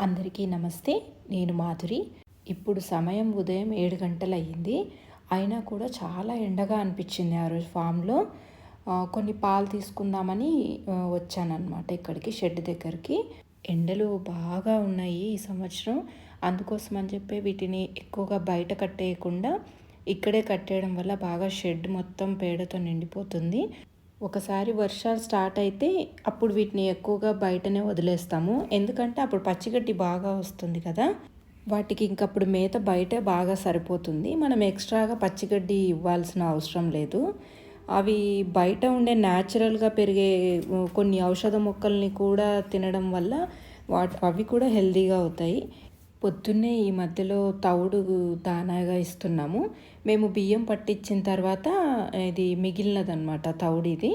అందరికీ నమస్తే. నేను మాధురి. ఇప్పుడు సమయం ఉదయం 7 గంటలయ్యింది. అయినా కూడా చాలా ఎండగా అనిపించింది ఆ రోజు ఫామ్‌లో. కొన్ని పాలు తీసుకుందామని వచ్చాననమాట ఇక్కడికి షెడ్ దగ్గరికి. ఎండలు బాగా ఉన్నాయి ఈ సంవత్సరం. అందుకోసమని చెప్పి వీటిని ఎక్కువగా బయట కట్టేయకుండా ఇక్కడే కట్టేయడం వల్ల బాగా షెడ్ మొత్తం పేడతో నిండిపోతుంది. ఒకసారి వర్షాలు స్టార్ట్ అయితే అప్పుడు వీటిని ఎక్కువగా బయటనే వదిలేస్తాము. ఎందుకంటే అప్పుడు పచ్చిగడ్డి బాగా వస్తుంది కదా, వాటికి ఇంకప్పుడు మేత బయట బాగా సరిపోతుంది. మనం ఎక్స్ట్రాగా పచ్చిగడ్డి ఇవ్వాల్సిన అవసరం లేదు. అవి బయట ఉండే న్యాచురల్గా పెరిగే కొన్ని ఔషధ మొక్కల్ని కూడా తినడం వల్ల అవి కూడా హెల్తీగా అవుతాయి. పొద్దున్నే ఈ మధ్యలో తవుడు దానాగా ఇస్తున్నాము. మేము బియ్యం పట్టించిన తర్వాత ఇది మిగిలినదనమాట తవుడు ఇది.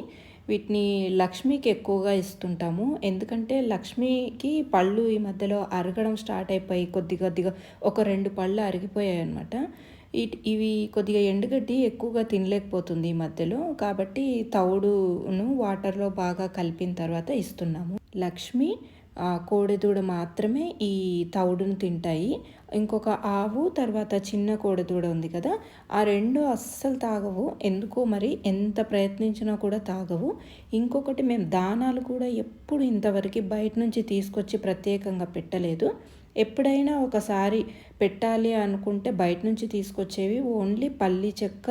వీటిని లక్ష్మికి ఎక్కువగా ఇస్తుంటాము. ఎందుకంటే లక్ష్మికి పళ్ళు ఈ మధ్యలో అరగడం స్టార్ట్ అయిపోయి కొద్దిగా ఒక 2 పళ్ళు అరిగిపోయాయి అనమాట. ఇవి కొద్దిగా ఎండుగడ్డి ఎక్కువగా తినలేకపోతుంది ఈ మధ్యలో. కాబట్టి తవుడును వాటర్లో బాగా కలిపిన తర్వాత ఇస్తున్నాము. లక్ష్మి కోడెదూడ మాత్రమే ఈ తవుడును తింటాయి. ఇంకొక ఆవు తర్వాత చిన్న కోడెదూడ ఉంది కదా, ఆ 2 అస్సలు తాగవు. ఎందుకో మరి ఎంత ప్రయత్నించినా కూడా తాగవు. ఇంకొకటి, మేము దానాలు కూడా ఎప్పుడు ఇంతవరకు బయట నుంచి తీసుకొచ్చి ప్రత్యేకంగా పెట్టలేదు. ఎప్పుడైనా ఒకసారి పెట్టాలి అనుకుంటే బయట నుంచి తీసుకొచ్చేవి ఓన్లీ పల్లి చెక్క,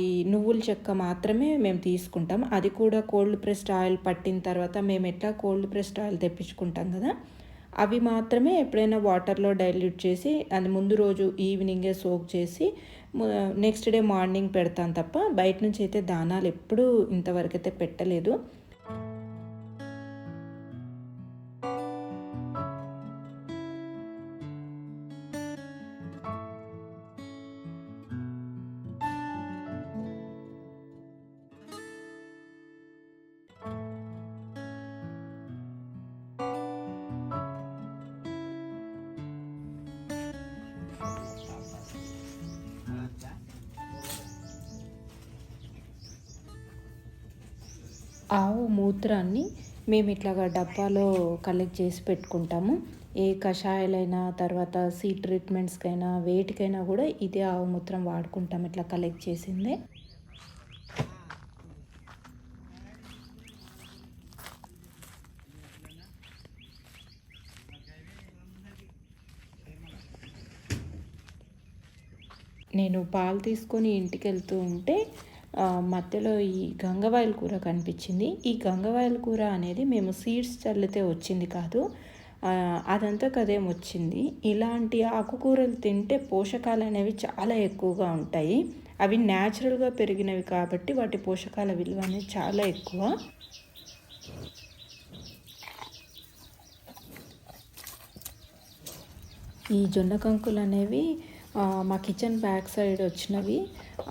ఈ నువ్వుల చెక్క మాత్రమే మేము తీసుకుంటాం. అది కూడా కోల్డ్ ప్రెస్డ్ ఆయిల్ పట్టిన తర్వాత మేము ఎట్లా కోల్డ్ ప్రెస్డ్ ఆయిల్ తెప్పించుకుంటాం కదా, అవి మాత్రమే ఎప్పుడైనా వాటర్లో డైల్యూట్ చేసి అది ముందు రోజు ఈవినింగే సోక్ చేసి నెక్స్ట్ డే మార్నింగ్ పెడతాను తప్ప బయట నుంచి అయితే దానాలు ఎప్పుడూ ఇంతవరకు అయితే పెట్టలేదు. ఆవు మూత్రాన్ని మేము ఇట్లాగా డబ్బాలో కలెక్ట్ చేసి పెట్టుకుంటాము. ఏ కషాయాలైనా తర్వాత ట్రీట్మెంట్స్కైనా వేటికైనా కూడా ఇదే ఆవు మూత్రం వాడుకుంటాం, ఇట్లా కలెక్ట్ చేసిందే. నేను పాలు తీసుకొని ఇంటికి వెళ్తూ ఉంటే మధ్యలో ఈ గంగవాయల కూర కనిపించింది. ఈ గంగవాయల కూర అనేది మేము సీడ్స్ చల్లితే వచ్చింది కాదు, అదంతా కదేం వచ్చింది. ఇలాంటి ఆకుకూరలు తింటే పోషకాలు అనేవి చాలా ఎక్కువగా ఉంటాయి. అవి న్యాచురల్గా పెరిగినవి కాబట్టి వాటి పోషకాల విలువ అనేది చాలా ఎక్కువ. ఈ జొన్న కంకులు అనేవి మా కిచెన్ బ్యాక్ సైడ్ వచ్చినవి.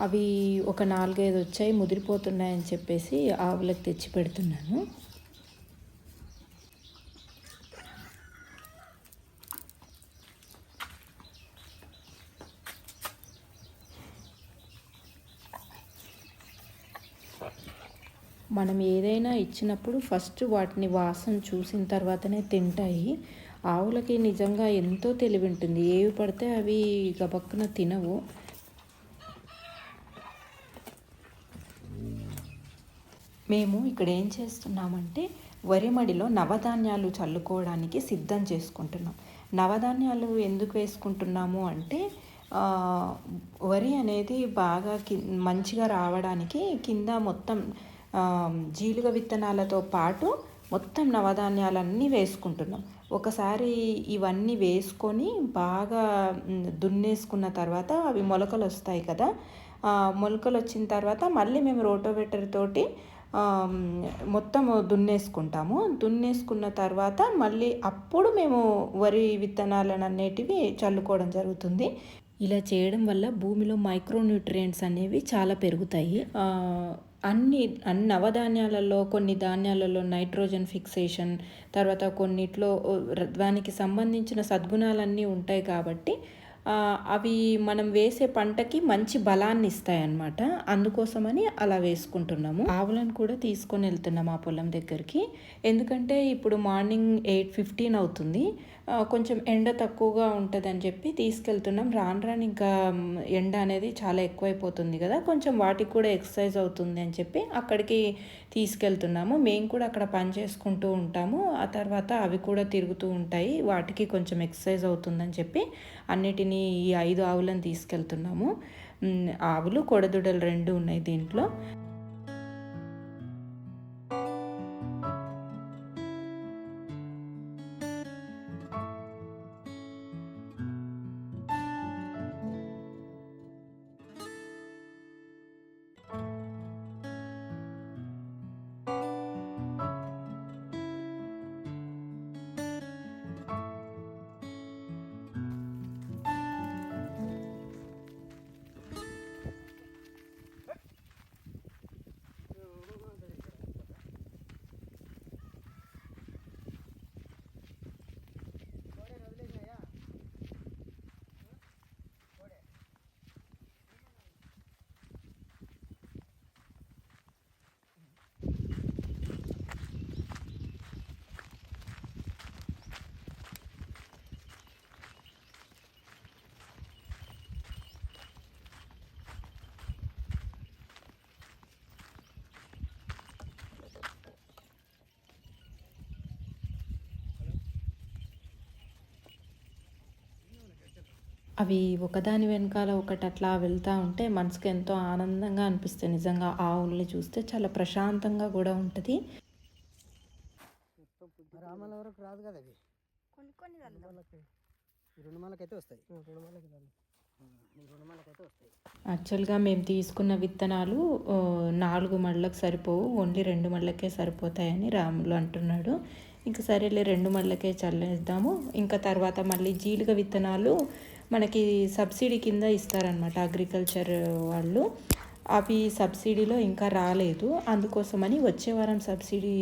అవి ఒక 4-5 వచ్చాయి, ముదిరిపోతున్నాయని చెప్పేసి ఆవులకు తెచ్చి పెడుతున్నాను. మనం ఏదైనా ఇచ్చినప్పుడు ఫస్ట్ వాటిని వాసన చూసిన తర్వాతనే తింటాయి. ఆవులకి నిజంగా ఎంతో తెలివి ఉంటుంది. ఏవి పడితే అవి గబక్కున తినవు. మేము ఇక్కడ ఏం చేస్తున్నామంటే వరి మడిలో నవధాన్యాలు చల్లుకోవడానికి సిద్ధం చేసుకుంటున్నాం. నవధాన్యాలు ఎందుకు వేసుకుంటున్నాము అంటే వరి అనేది బాగా మంచిగా రావడానికి కింద మొత్తం జీలుగ విత్తనాలతో పాటు మొత్తం నవధాన్యాలన్నీ వేసుకుంటున్నాం. ఒకసారి ఇవన్నీ వేసుకొని బాగా దున్నేసుకున్న తర్వాత అవి మొలకలు వస్తాయి కదా, మొలకలు వచ్చిన తర్వాత మళ్ళీ మేము రోటోవేటర్ తోటి మొత్తం దున్నేసుకుంటాము. దున్నేసుకున్న తర్వాత మళ్ళీ అప్పుడు మేము వరి విత్తనాలను అనేటివి చల్లుకోవడం జరుగుతుంది. ఇలా చేయడం వల్ల భూమిలో మైక్రోన్యూట్రియంట్స్ అనేవి చాలా పెరుగుతాయి. అన్ని నవధాన్యాలలో కొన్ని ధాన్యాలలో నైట్రోజన్ ఫిక్సేషన్, తర్వాత కొన్నిట్లో దానికి సంబంధించిన సద్గుణాలన్నీ ఉంటాయి కాబట్టి అవి మనం వేసే పంటకి మంచి బలాన్ని ఇస్తాయన్నమాట. అందుకోసమని అలా వేసుకుంటున్నాము. ఆవులను కూడా తీసుకొని వెళ్తున్నాము ఆ పొలం దగ్గరికి. ఎందుకంటే ఇప్పుడు మార్నింగ్ 8:15 అవుతుంది. కొంచెం ఎండ తక్కువగా ఉంటుందని చెప్పి తీసుకెళ్తున్నాం. రాను రాను ఇంకా ఎండ అనేది చాలా ఎక్కువైపోతుంది కదా, కొంచెం వాటికి కూడా ఎక్సర్సైజ్ అవుతుంది అని చెప్పి అక్కడికి తీసుకెళ్తున్నాము. మేము కూడా అక్కడ పని చేసుకుంటూ ఉంటాము. ఆ తర్వాత అవి కూడా తిరుగుతూ ఉంటాయి, వాటికి కొంచెం ఎక్సర్సైజ్ అవుతుందని చెప్పి అన్నిటినీ ఈ 5 ఆవులను తీసుకెళ్తున్నాము. ఆవులు కోడెదూడలు 2 ఉన్నాయి దీంట్లో. అవి ఒకదాని వెనకాల ఒకటి అట్లా వెళ్తూ ఉంటే మనసుకి ఎంతో ఆనందంగా అనిపిస్తుంది. నిజంగా ఆవుల్ని చూస్తే చాలా ప్రశాంతంగా కూడా ఉంటుంది. రామాల వరకు రాదు కదా అవి, కొన్ని కొన్ని రుణమాలకైతే వస్తాయి. యాక్చువల్గా మేము తీసుకున్న విత్తనాలు 4 మళ్ళకు సరిపోవు, ఓన్లీ 2 మళ్ళకే సరిపోతాయని రాములు అంటున్నాడు. ఇంకా సరేలే 2 మళ్ళకే చల్లేద్దాము. ఇంకా తర్వాత మళ్ళీ జీలుగ విత్తనాలు మనకి సబ్సిడీ కింద ఇస్తారనమాట అగ్రికల్చర్ వాళ్ళు. అవి సబ్సిడీలో ఇంకా రాలేదు, అందుకోసమని వచ్చే వారం సబ్సిడీ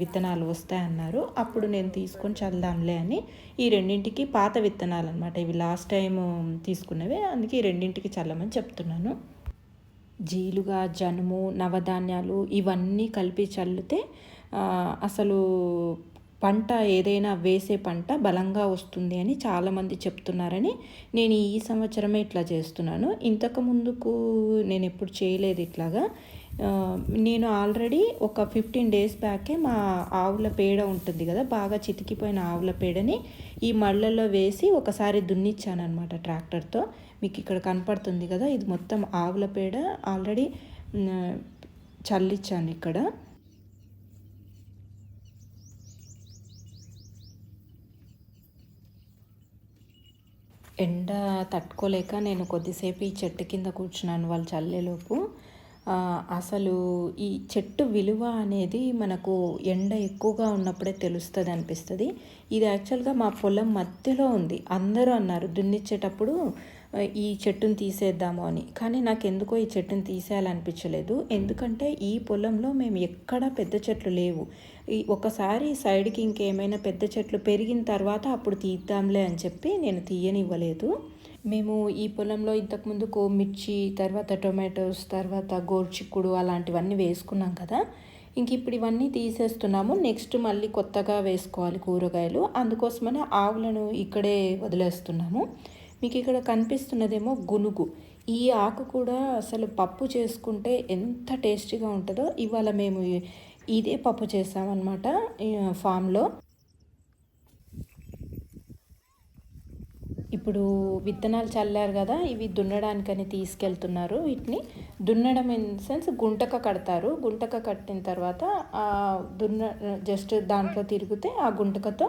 విత్తనాలు వస్తాయన్నారు. అప్పుడు నేను తీసుకొని చల్దాంలే అని ఈ రెండింటికి పాత విత్తనాలు అనమాట, ఇవి లాస్ట్ టైం తీసుకున్నవే, అందుకే ఈ రెండింటికి చల్లమని చెప్తున్నాను. జీలుగా, జనుము, నవధాన్యాలు ఇవన్నీ కలిపి చల్లితే అసలు పంట ఏదైనా వేసే పంట బలంగా వస్తుంది అని చాలామంది చెప్తున్నారని నేను ఈ సంవత్సరమే ఇట్లా చేస్తున్నాను. ఇంతకు ముందుకు నేను ఎప్పుడు చేయలేదు ఇట్లాగా. నేను ఆల్రెడీ ఒక 15 డేస్ బ్యాకే మా ఆవుల పేడ ఉంటుంది కదా, బాగా చితికిపోయిన ఆవుల పేడని ఈ మళ్ళల్లో వేసి ఒకసారి దున్నిచ్చాను అనమాట ట్రాక్టర్తో. మీకు ఇక్కడ కనపడుతుంది కదా, ఇది మొత్తం ఆవుల పేడ ఆల్రెడీ చల్లిచ్చాను ఇక్కడ. ఎండ తట్టుకోలేక నేను కొద్దిసేపు ఈ చెట్టు కింద కూర్చున్నాను వాళ్ళు చల్లేలోపు. అసలు ఈ చెట్టు విలువ అనేది మనకు ఎండ ఎక్కువగా ఉన్నప్పుడే తెలుస్తుంది అనిపిస్తుంది. ఇది యాక్చువల్గా మా పొలం మధ్యలో ఉంది. అందరూ అన్నారు దున్నిచ్చేటప్పుడు ఈ చెట్టును తీసేద్దాము అని, కానీ నాకు ఎందుకో ఈ చెట్టును తీసేయాలనిపించలేదు. ఎందుకంటే ఈ పొలంలో మేము ఎక్కడా పెద్ద చెట్లు లేవు. ఒకసారి సైడ్కి ఇంకేమైనా పెద్ద చెట్లు పెరిగిన తర్వాత అప్పుడు తీద్దాంలే అని చెప్పి నేను తీయనివ్వలేదు. మేము ఈ పొలంలో ఇంతకుముందు మిర్చి, తర్వాత టొమాటోస్, తర్వాత గోరుచిక్కుడు అలాంటివన్నీ వేసుకున్నాం కదా. ఇంక ఇప్పుడు ఇవన్నీ తీసేస్తున్నాము. నెక్స్ట్ మళ్ళీ కొత్తగా వేసుకోవాలి కూరగాయలు, అందుకోసమని ఆవులను ఇక్కడే వదిలేస్తున్నాము. మీకు ఇక్కడ కనిపిస్తున్నదేమో గునుగు. ఈ ఆకు కూడా అసలు పప్పు చేసుకుంటే ఎంత టేస్టీగా ఉంటుందో. ఇవాళ మేము ఇదే పప్పు చేసామన్నమాట ఫామ్లో. ఇప్పుడు విత్తనాలు చల్లారు కదా, ఇవి దున్నడానికని తీసుకెళ్తున్నారు. వీటిని దున్నడం ఇన్ సెన్స్ గుంటక కడతారు. గుంటక కట్టిన తర్వాత జస్ట్ దాంట్లో తిరిగితే ఆ గుంటకతో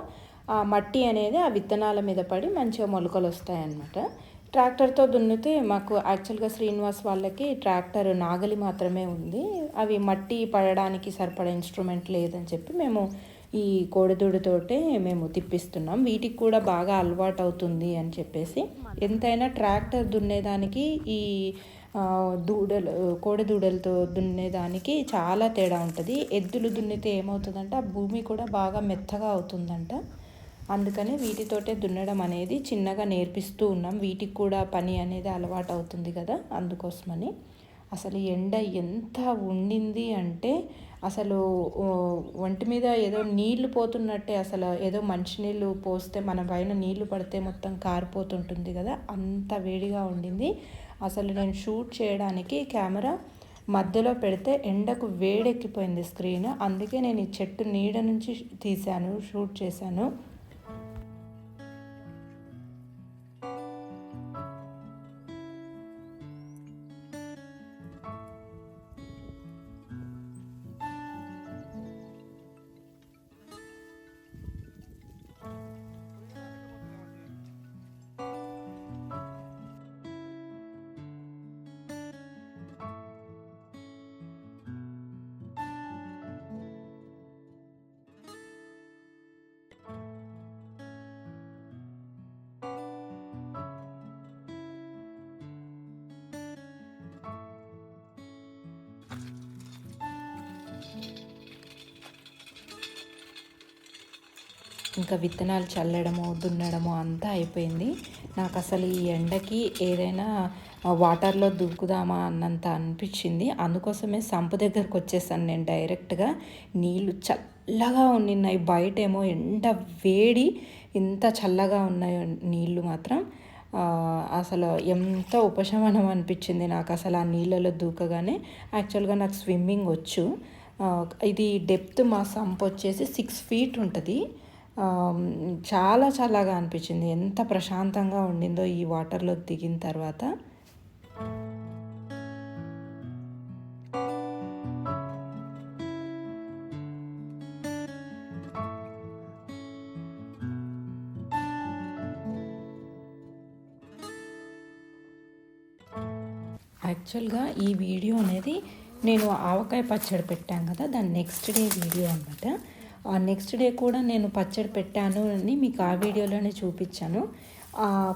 ఆ మట్టి అనేది ఆ విత్తనాల మీద పడి మంచిగా మొలకలు వస్తాయన్నమాట. ట్రాక్టర్తో దున్నితే మాకు యాక్చువల్గా శ్రీనివాస్ వాళ్ళకి ట్రాక్టర్ నాగలి మాత్రమే ఉంది, అవి మట్టి పడడానికి సరిపడా ఇన్స్ట్రుమెంట్ లేదని చెప్పి మేము ఈ కోడెదూడతోటే మేము తిప్పిస్తున్నాం. వీటికి కూడా బాగా అలవాటు అవుతుంది అని చెప్పేసి. ఎంతైనా ట్రాక్టర్ దున్నేదానికి ఈ కోడెదూడలతో దున్నేదానికి చాలా తేడా ఉంటుంది. ఎద్దులు దున్నితే ఏమవుతుందంటే ఆ భూమి కూడా బాగా మెత్తగా అవుతుందంట. అందుకని వీటితోటే దున్నడం అనేది చిన్నగా నేర్పిస్తూ ఉన్నాం. వీటికి కూడా పని అనేది అలవాటు అవుతుంది కదా, అందుకోసమని. అసలు ఎండ ఎంత ఉండింది అంటే అసలు ఒంటి మీద ఏదో నీళ్లు పోతున్నట్టే, అసలు ఏదో మంచినీళ్ళు పోస్తే మన పైన నీళ్లు పడితే మొత్తం కారిపోతుంటుంది కదా, అంత వేడిగా ఉండింది. అసలు నేను షూట్ చేయడానికి కెమెరా మధ్యలో పెడితే ఎండకు వేడెక్కిపోయింది స్క్రీన్. అందుకే నేను ఈ చెట్టు నీడ నుంచి తీశాను, షూట్ చేశాను. ఇంకా విత్తనాలు చల్లడము, దున్నడము అంతా అయిపోయింది. నాకు అసలు ఈ ఎండకి ఏదైనా వాటర్లో దుక్కుదామా అన్నంత అనిపించింది. అందుకోసమే సంపు దగ్గరకు వచ్చేసాను నేను డైరెక్ట్గా. నీళ్ళు చల్లగా ఉన్నాయి, బయటేమో ఎండ వేడి, ఎంత చల్లగా ఉన్నాయో నీళ్ళు మాత్రం. అసలు ఎంత ఉపశమనం అనిపించింది నాకు అసలు ఆ నీళ్ళలో దూకగానే. యాక్చువల్గా నాకు స్విమ్మింగ్ వచ్చు. ఇది డెప్త్ మా సంప్ వచ్చేసి 6 feet ఉంటుంది. చాలా చల్లగా అనిపించింది. ఎంత ప్రశాంతంగా ఉండిందో ఈ వాటర్లో దిగిన తర్వాత. యాక్చువల్గా ఈ వీడియో అనేది నేను ఆవకాయ పచ్చడి పెట్టాను కదా, దాని నెక్స్ట్ డే వీడియో అనమాట. ఆ నెక్స్ట్ డే కూడా నేను పచ్చడి పెట్టాను అని మీకు ఆ వీడియోలోనే చూపించాను.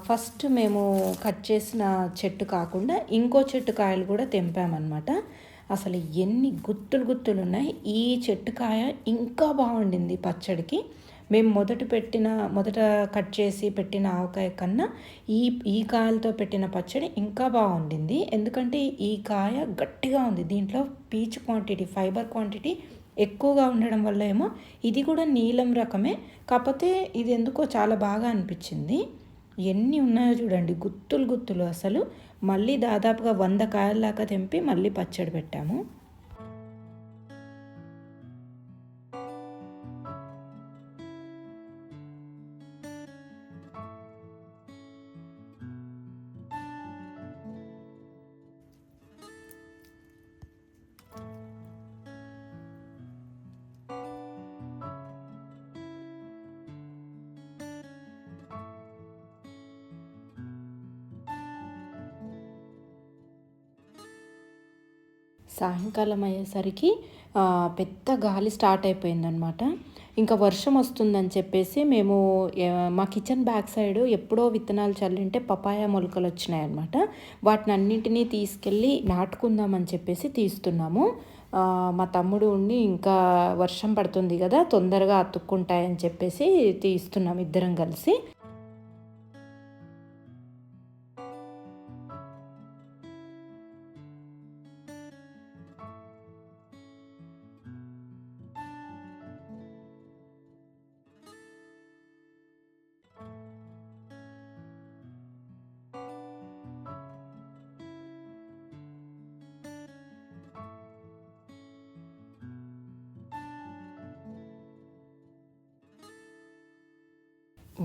ఫస్ట్ మేము కట్ చేసిన చెట్టు కాకుండా ఇంకో చెట్టు కాయలు కూడా తెంపామన్నమాట. అసలు ఎన్ని గుత్తులు ఉన్నాయి. ఈ చెట్టు కాయ ఇంకా బాగుండింది పచ్చడికి. మేము మొదట కట్ చేసి పెట్టిన ఆవకాయ కన్నా ఈ కాయలతో పెట్టిన పచ్చడి ఇంకా బాగుండింది. ఎందుకంటే ఈ కాయ గట్టిగా ఉంది, దీంట్లో పీచు క్వాంటిటీ, ఫైబర్ క్వాంటిటీ ఎక్కువగా ఉండడం వల్ల ఏమో ఇది కూడా నీలం రకమే, కాకపోతే ఇది ఎందుకో చాలా బాగా అనిపించింది. ఎన్ని ఉన్నాయో చూడండి, గుత్తులు అసలు. మళ్ళీ దాదాపుగా 100 కాయల దాకా తెంపి మళ్ళీ పచ్చడి పెట్టాము. సాయంకాలం అయ్యేసరికి పెద్ద గాలి స్టార్ట్ అయిపోయిందనమాట. ఇంకా వర్షం వస్తుందని చెప్పేసి మేము మా కిచెన్ బ్యాక్ సైడ్ ఎప్పుడో విత్తనాలు చల్లింటే పపాయ మొలకలు వచ్చినాయన్నమాట. వాటిని అన్నింటినీ తీసుకెళ్ళి నాటుకుందామని చెప్పేసి తీస్తున్నాము. మా తమ్ముడు ఉండి ఇంకా వర్షం పడుతుంది కదా, తొందరగా అతుక్కుంటాయని చెప్పేసి తీస్తున్నాం ఇద్దరం కలిసి.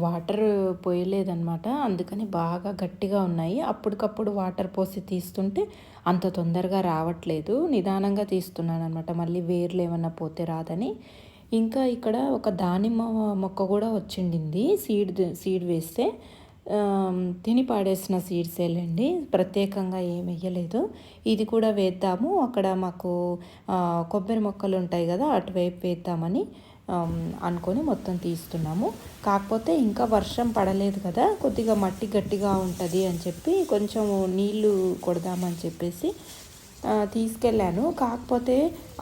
వాటర్ పోయలేదన్నమాట, అందుకని బాగా గట్టిగా ఉన్నాయి. అప్పటికప్పుడు వాటర్ పోసి తీస్తుంటే అంత తొందరగా రావట్లేదు, నిదానంగా తీస్తున్నాను అనమాట, మళ్ళీ వేర్లు ఏమన్నా పోతే రాదని. ఇంకా ఇక్కడ ఒక దానిమ్మ మొక్క కూడా వచ్చిండింది, సీడ్ వేస్తే. తిని పాడేసిన సీడ్సేలండి, ప్రత్యేకంగా ఏం వెయ్యలేదు. ఇది కూడా వేద్దాము, అక్కడ మాకు కొబ్బరి మొక్కలు ఉంటాయి కదా, అటువైపు వేద్దామని అనుకొని మొత్తం తీస్తున్నాము. కాకపోతే ఇంకా వర్షం పడలేదు కదా, కొద్దిగా మట్టి గట్టిగా ఉంటుంది అని చెప్పి కొంచెం నీళ్లు కొడదామని చెప్పేసి తీసుకెళ్ళాను. కాకపోతే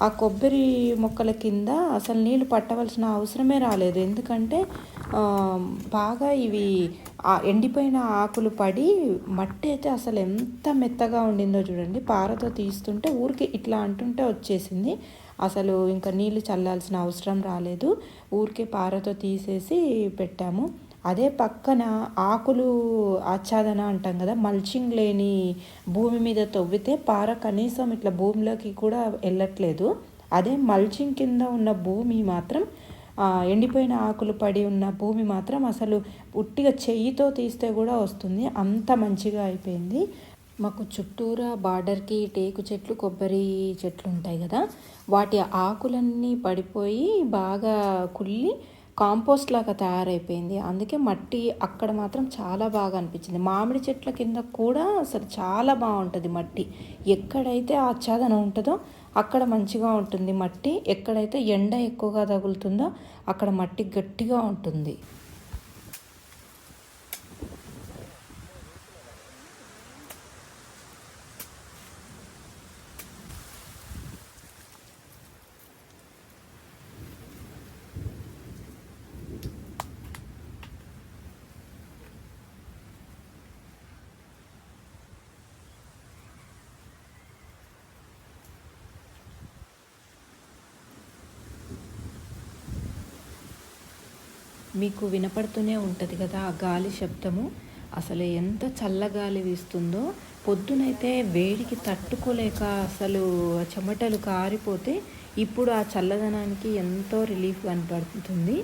ఆ కొబ్బరి మొక్కల కింద అసలు నీళ్ళు పట్టవలసిన అవసరమే రాలేదు. ఎందుకంటే బాగా ఇవి ఎండిపోయిన ఆకులు పడి మట్టి అయితే అసలు ఎంత మెత్తగా ఉండిందో చూడండి. పారతో తీస్తుంటే ఊరికే ఇట్లా అంటుంటే వచ్చేసింది. అసలు ఇంకా నీళ్ళు చల్లాల్సిన అవసరం రాలేదు. ఊరికే పారతో తీసేసి పెట్టాము. అదే పక్కన ఆకులు ఆచ్ఛాదన అంటాం కదా, మల్చింగ్ లేని భూమి మీద తవ్వితే పార కనీసం ఇట్లా భూమిలోకి కూడా వెళ్ళట్లేదు. అదే మల్చింగ్ కింద ఉన్న భూమి మాత్రం, ఎండిపోయిన ఆకులు పడి ఉన్న భూమి మాత్రం అసలు ఉట్టిగా చెయ్యితో తీస్తే కూడా వస్తుంది. అంత మంచిగా అయిపోయింది. మాకు చుట్టూరా బార్డర్కి టేకు చెట్లు, కొబ్బరి చెట్లు ఉంటాయి కదా, వాటి ఆకులన్నీ పడిపోయి బాగా కుళ్ళి కాంపోస్ట్ లాగా తయారైపోయింది. అందుకే మట్టి అక్కడ మాత్రం చాలా బాగా అనిపించింది. మామిడి చెట్ల కింద కూడా అసలు చాలా బాగుంటుంది మట్టి. ఎక్కడైతే ఆచ్ఛాదన ఉంటుందో అక్కడ మంచిగా ఉంటుంది మట్టి. ఎక్కడైతే ఎండ ఎక్కువగా తగులుతుందో అక్కడ మట్టి గట్టిగా ఉంటుంది. మీకు వినపడుతూనే ఉంటుంది కదా ఆ గాలి శబ్దము. అసలు ఎంత చల్లగాలి వీస్తుందో. పొద్దునైతే వేడికి తట్టుకోలేక అసలు చెమటలు కారిపోతే, ఇప్పుడు ఆ చల్లదనానికి ఎంతో రిలీఫ్ కనపడుతుంది.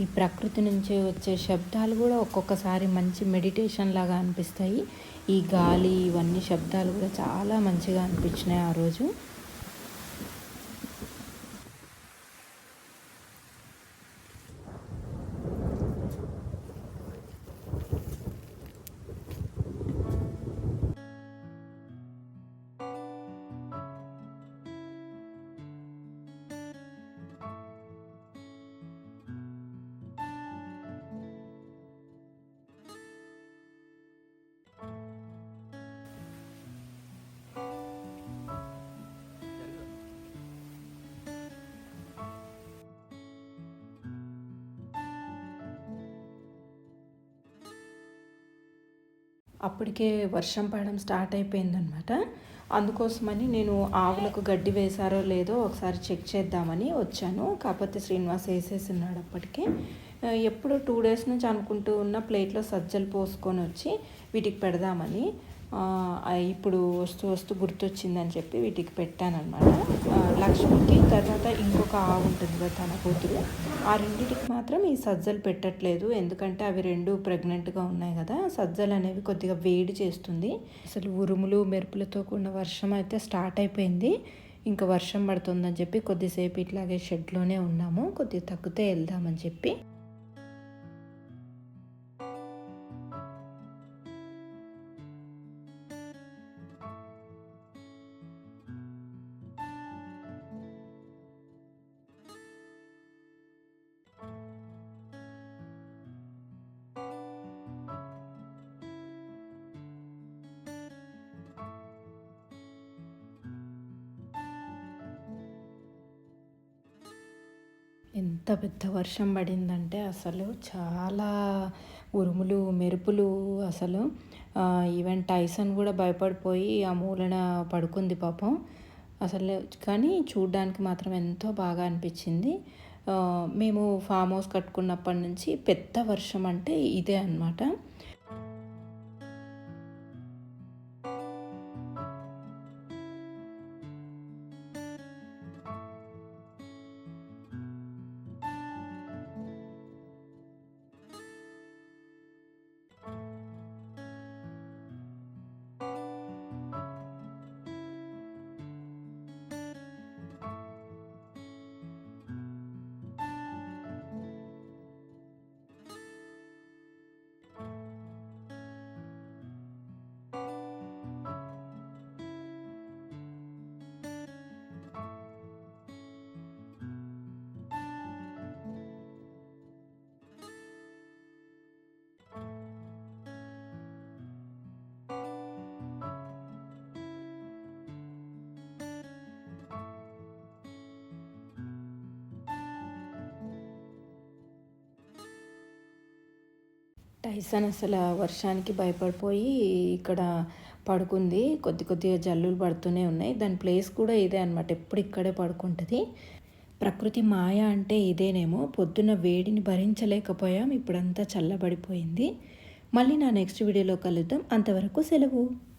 ఈ ప్రకృతి నుంచి వచ్చే శబ్దాలు కూడా ఒక్కొక్కసారి మంచి మెడిటేషన్ లాగా అనిపిస్తాయి. ఈ గాలి, ఇవన్నీ శబ్దాలు కూడా చాలా మంచిగా అనిపించినాయి ఆ రోజు. అప్పటికే వర్షం పడడం స్టార్ట్ అయిపోయిందనమాట. అందుకోసమని నేను ఆవులకు గడ్డి వేశారో లేదో ఒకసారి చెక్ చేద్దామని వచ్చాను. కాకపోతే శ్రీనివాస్ వేసేస్తున్నాడు అప్పటికే. ఎప్పుడు 2 డేస్ నుంచి అనుకుంటూ ఉన్న ప్లేట్లో సజ్జలు పోసుకొని వచ్చి వీటికి పెడదామని ఇప్పుడు వస్తూ వస్తూ గుర్తొచ్చిందని చెప్పి వీటికి పెట్టానన్నమాట. లక్ష్మికి తర్వాత ఇంకొక ఆవు ఉంటుంది కదా తన కూతురు, ఆ రెండింటికి మాత్రం ఈ సజ్జలు పెట్టట్లేదు. ఎందుకంటే అవి 2 ప్రెగ్నెంట్గా ఉన్నాయి కదా. సజ్జలు అనేవి కొద్దిగా వేడి చేస్తుంది. అసలు ఉరుములు మెరుపులతో కూడిన వర్షం అయితే స్టార్ట్ అయిపోయింది. ఇంకా వర్షం పడుతుందని చెప్పి కొద్దిసేపు ఇట్లాగే షెడ్లోనే ఉన్నాము. కొద్దిగా తగ్గితే వెళ్దామని చెప్పి. ఎంత పెద్ద వర్షం పడిందంటే అసలు చాలా ఉరుములు, మెరుపులు అసలు. ఈవెన్ టైసన్ కూడా భయపడిపోయి ఆ మూలన పడుకుంది పాపం. అసలు కానీ చూడ్డానికి మాత్రం ఎంతో బాగా అనిపించింది. మేము ఫామ్ హౌస్ కట్టుకున్నప్పటి నుంచి పెద్ద వర్షం అంటే ఇదే అన్నమాట. టైసన్ అసలు వర్షానికి భయపడిపోయి ఇక్కడ పడుకుంది. కొద్దిగా జల్లులు పడుతూనే ఉన్నాయి. దాని ప్లేస్ కూడా ఇదే అనమాట. ఎప్పుడు ఇక్కడే పడుకుంటుంది. ప్రకృతి మాయ అంటే ఇదేనేమో. పొద్దున్న వేడిని భరించలేకపోయాం. ఇప్పుడంతా చల్లబడిపోయింది. మళ్ళీ నా నెక్స్ట్ వీడియోలో కలుద్దాం. అంతవరకు సెలవు.